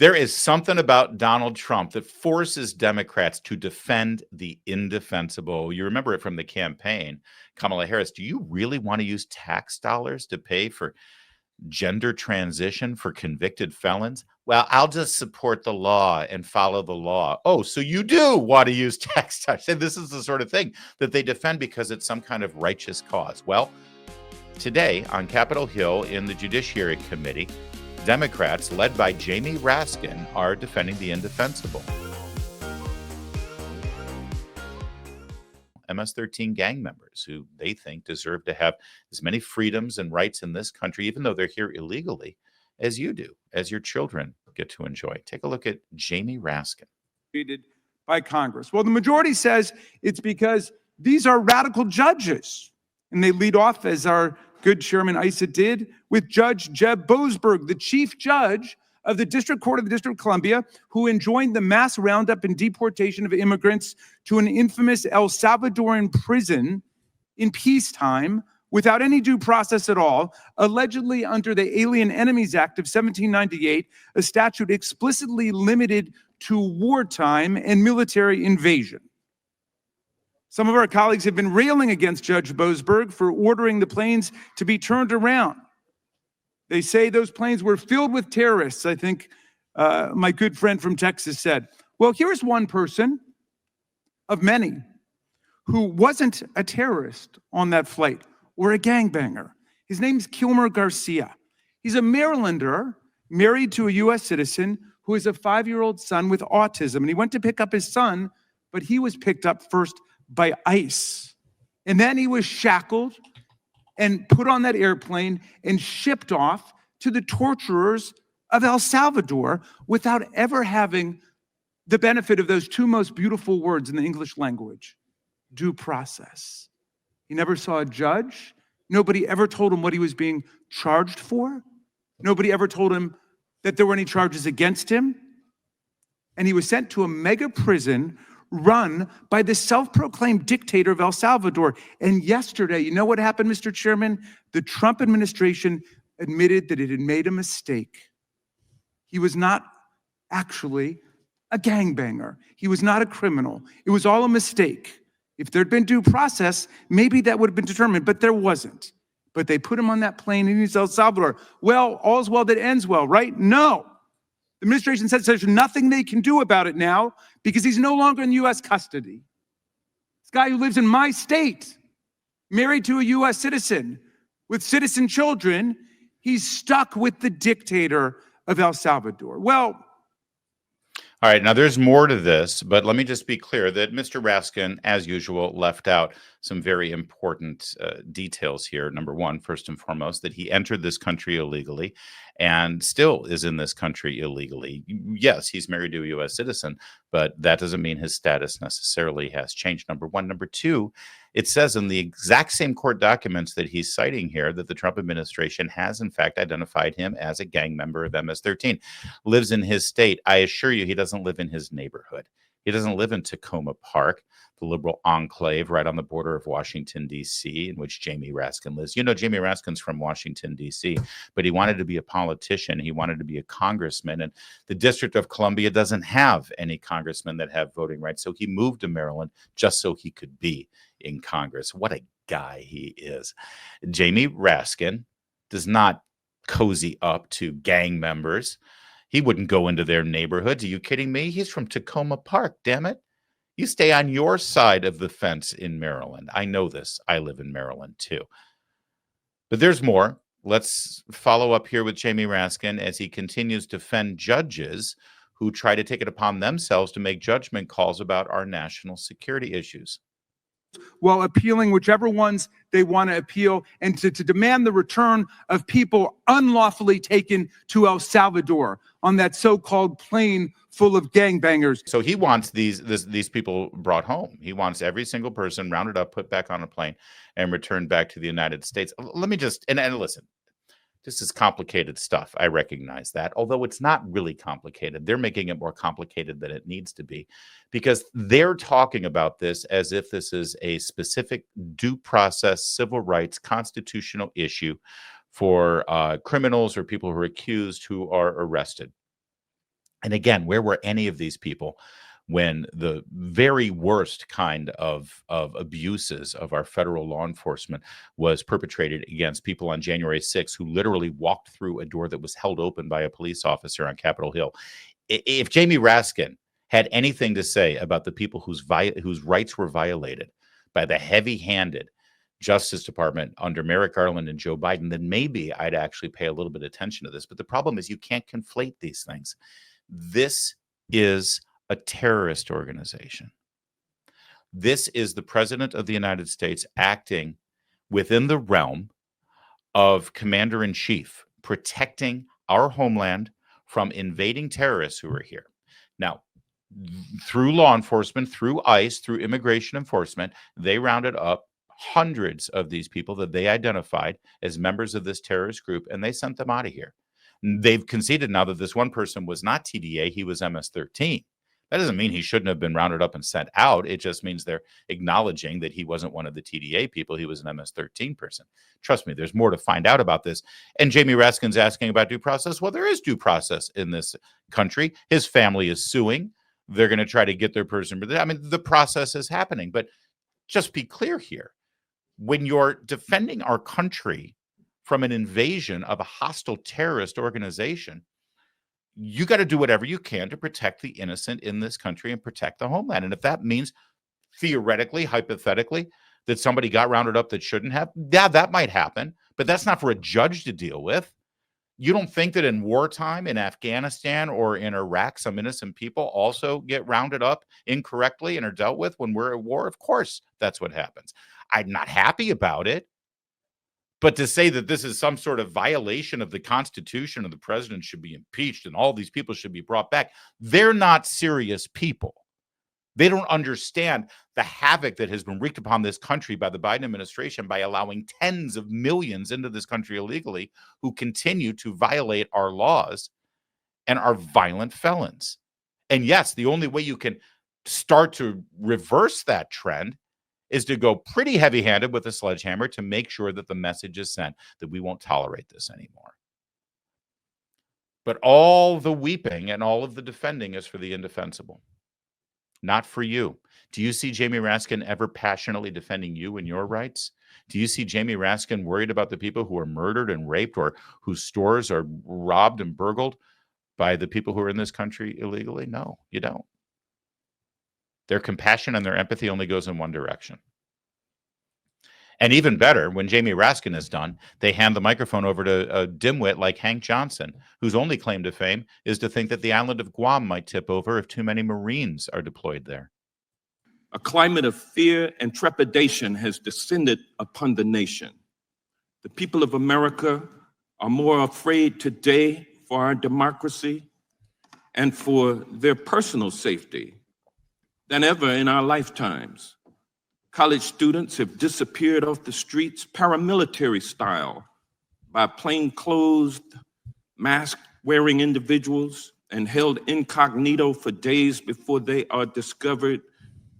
There is something about Donald Trump that forces Democrats to defend the indefensible. You remember it from the campaign. Kamala Harris, do you really want to use tax dollars to pay for gender transition for convicted felons? Well, I'll just support the law and follow the law. Oh, so you do want to use tax dollars. And this is the sort of thing that they defend because it's some kind of righteous cause. Well, today on Capitol Hill in the Judiciary Committee, Democrats, led by Jamie Raskin, are defending the indefensible. MS-13 gang members who they think deserve to have as many freedoms and rights in this country, even though they're here illegally, as you do, as your children get to enjoy. Take a look at Jamie Raskin. By Congress. Well, the majority says it's because these are radical judges. And they lead off, as our good Chairman Issa did, with Judge Jeb Boasberg, the chief judge of the District Court of the District of Columbia, who enjoined the mass roundup and deportation of immigrants to an infamous El Salvadoran prison in peacetime without any due process at all, allegedly under the Alien Enemies Act of 1798, a statute explicitly limited to wartime and military invasion. Some of our colleagues have been railing against Judge Boasberg for ordering the planes to be turned around. They say those planes were filled with terrorists, I think my good friend from Texas said. Well, here's one person of many who wasn't a terrorist on that flight or a gangbanger. His name's Kilmer Garcia. He's a Marylander married to a U.S. citizen who has a 5-year-old son with autism. And he went to pick up his son, but he was picked up first by ICE. And then he was shackled and put on that airplane and shipped off to the torturers of El Salvador without ever having the benefit of those two most beautiful words in the English language, due process. He never saw a judge. Nobody ever told him what he was being charged for. Nobody ever told him that there were any charges against him. And he was sent to a mega prison run by the self-proclaimed dictator of El Salvador. And yesterday, you know what happened, Mr. Chairman? The Trump administration admitted that it had made a mistake. He was not actually a gangbanger. He was not a criminal. It was all a mistake. If there'd been due process, maybe that would have been determined, but there wasn't. But they put him on that plane and he's El Salvador. Well, all's well that ends well, right? No. The administration says there's nothing they can do about it now because he's no longer in U.S. custody. This guy who lives in my state, married to a U.S. citizen with citizen children, he's stuck with the dictator of El Salvador. Well, all right, now there's more to this, but let me just be clear that Mr. Raskin, as usual, left out some very important details here. Number one, first and foremost, that he entered this country illegally and still is in this country illegally. Yes, he's married to a U.S. citizen, but that doesn't mean his status necessarily has changed, number one. Number two, it says in the exact same court documents that he's citing here that the Trump administration has, in fact, identified him as a gang member of MS-13, lives in his state. I assure you, he doesn't live in his neighborhood. He doesn't live in Tacoma Park, the liberal enclave right on the border of Washington, D.C., in which Jamie Raskin lives. You know, Jamie Raskin's from Washington, D.C., but he wanted to be a politician. He wanted to be a congressman, and the District of Columbia doesn't have any congressmen that have voting rights, so he moved to Maryland just so he could be in Congress. What a guy he is. Jamie Raskin does not cozy up to gang members. He wouldn't go into their neighborhoods. Are you kidding me? He's from Tacoma Park, damn it. You stay on your side of the fence in Maryland. I know this. I live in Maryland too. But there's more. Let's follow up here with Jamie Raskin as he continues to defend judges who try to take it upon themselves to make judgment calls about our national security issues. while appealing whichever ones they want to appeal, and to demand the return of people unlawfully taken to El Salvador on that so-called plane full of gangbangers. So he wants these people brought home. He wants every single person rounded up, put back on a plane, and returned back to the United States. Let me just, and listen, this is complicated stuff. I recognize that, although it's not really complicated. They're making it more complicated than it needs to be, because they're talking about this as if this is a specific due process, civil rights, constitutional issue for criminals or people who are accused who are arrested. And again, where were any of these people when the very worst kind of abuses of our federal law enforcement was perpetrated against people on January 6th who literally walked through a door that was held open by a police officer on Capitol Hill? If Jamie Raskin had anything to say about the people whose rights were violated by the heavy-handed Justice Department under Merrick Garland and Joe Biden, then maybe I'd actually pay a little bit of attention to this. But the problem is you can't conflate these things. This is a terrorist organization. This is the President of the United States acting within the realm of Commander-in-Chief, protecting our homeland from invading terrorists who are here. Now, through law enforcement, through ICE, through immigration enforcement, they rounded up hundreds of these people that they identified as members of this terrorist group, and they sent them out of here. They've conceded now that this one person was not TDA, he was MS-13. That doesn't mean he shouldn't have been rounded up and sent out. It just means they're acknowledging that he wasn't one of the TDA people. He was an MS-13 person. Trust me, there's more to find out about this. And Jamie Raskin's asking about due process. Well, there is due process in this country. His family is suing. They're going to try to get their person. I mean, the process is happening. But just be clear here. When you're defending our country from an invasion of a hostile terrorist organization, you got to do whatever you can to protect the innocent in this country and protect the homeland. And if that means theoretically, hypothetically, that somebody got rounded up that shouldn't have, yeah, that might happen. But that's not for a judge to deal with. You don't think that in wartime in Afghanistan or in Iraq, some innocent people also get rounded up incorrectly and are dealt with when we're at war? Of course, that's what happens. I'm not happy about it. But to say that this is some sort of violation of the Constitution and the president should be impeached and all these people should be brought back, they're not serious people. They don't understand the havoc that has been wreaked upon this country by the Biden administration by allowing tens of millions into this country illegally who continue to violate our laws and are violent felons. And yes, the only way you can start to reverse that trend is to go pretty heavy-handed with a sledgehammer to make sure that the message is sent that we won't tolerate this anymore. But all the weeping and all of the defending is for the indefensible, not for you. Do you see Jamie Raskin ever passionately defending you and your rights? Do you see Jamie Raskin worried about the people who are murdered and raped or whose stores are robbed and burgled by the people who are in this country illegally? No, you don't. Their compassion and their empathy only goes in one direction. And even better, when Jamie Raskin is done, they hand the microphone over to a dimwit like Hank Johnson, whose only claim to fame is to think that the island of Guam might tip over if too many Marines are deployed there. A climate of fear and trepidation has descended upon the nation. The people of America are more afraid today for our democracy and for their personal safety than ever in our lifetimes. College students have disappeared off the streets paramilitary style by plainclothes, mask-wearing individuals and held incognito for days before they are discovered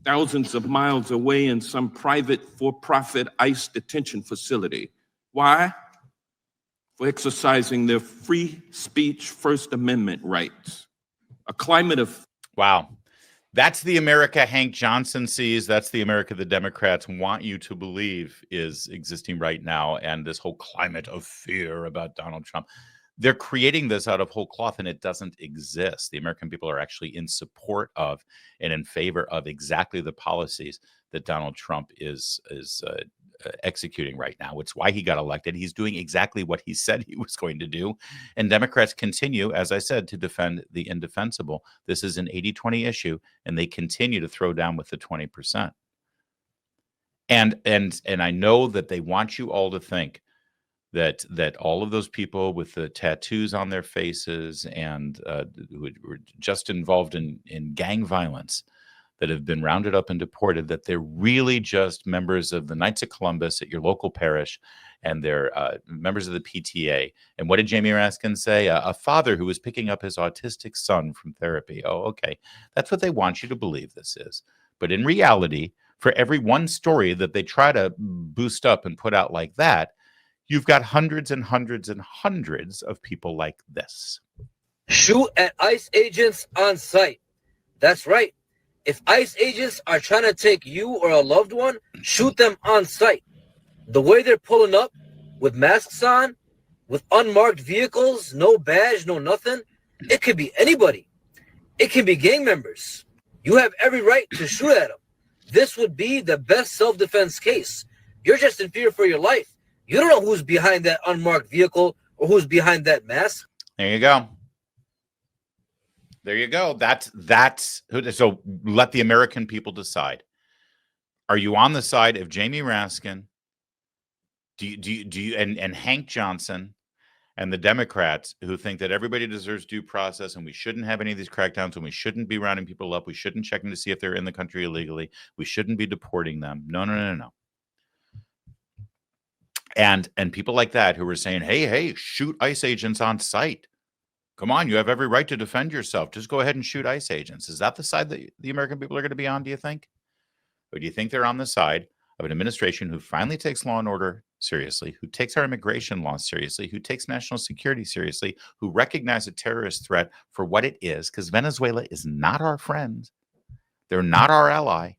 thousands of miles away in some private for-profit ICE detention facility. Why? For exercising their free speech First Amendment rights. A climate of... Wow. That's the America Hank Johnson sees. That's the America the Democrats want you to believe is existing right now. And this whole climate of fear about Donald Trump, they're creating this out of whole cloth, and it doesn't exist. The American people are actually in support of and in favor of exactly the policies that Donald Trump is executing right now. It's why he got elected. He's doing exactly what he said he was going to do. And Democrats continue, as I said, to defend the indefensible. This is an 80-20 issue, and they continue to throw down with the 20%. And I know that they want you all to think that all of those people with the tattoos on their faces and who were just involved in gang violence that have been rounded up and deported, that they're really just members of the Knights of Columbus at your local parish, and they're members of the PTA. And what did Jamie Raskin say? A father who was picking up his autistic son from therapy. Oh, okay. That's what they want you to believe this is. But in reality, for every one story that they try to boost up and put out like that, you've got hundreds and hundreds and hundreds of people like this. Shoot at ICE agents on site. That's right. If ICE agents are trying to take you or a loved one, shoot them on site. The way they're pulling up with masks on, with unmarked vehicles, no badge, no nothing, it could be anybody. It can be gang members. You have every right to shoot at them. This would be the best self-defense case. You're just in fear for your life. You don't know who's behind that unmarked vehicle or who's behind that mask. There you go. There you go. That's so let the American people decide. Are you on the side of Jamie Raskin? Do you and Hank Johnson and the Democrats who think that everybody deserves due process and we shouldn't have any of these crackdowns and we shouldn't be rounding people up, we shouldn't check them to see if they're in the country illegally, we shouldn't be deporting them? No. And people like that who were saying, hey, shoot ICE agents on site. Come on, you have every right to defend yourself. Just go ahead and shoot ICE agents. Is that the side that the American people are going to be on, do you think? Or do you think they're on the side of an administration who finally takes law and order seriously, who takes our immigration laws seriously, who takes national security seriously, who recognize a terrorist threat for what it is? Because Venezuela is not our friend. They're not our ally.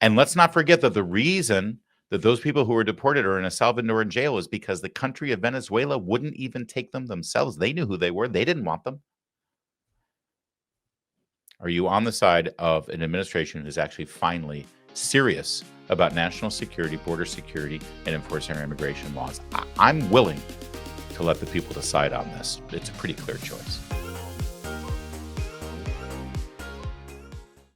And let's not forget that the reason that those people who were deported are in a Salvadoran jail is because the country of Venezuela wouldn't even take them themselves. They knew who they were. They didn't want them. Are you on the side of an administration who's actually finally serious about national security, border security, and enforcing our immigration laws? I'm willing to let the people decide on this. It's a pretty clear choice.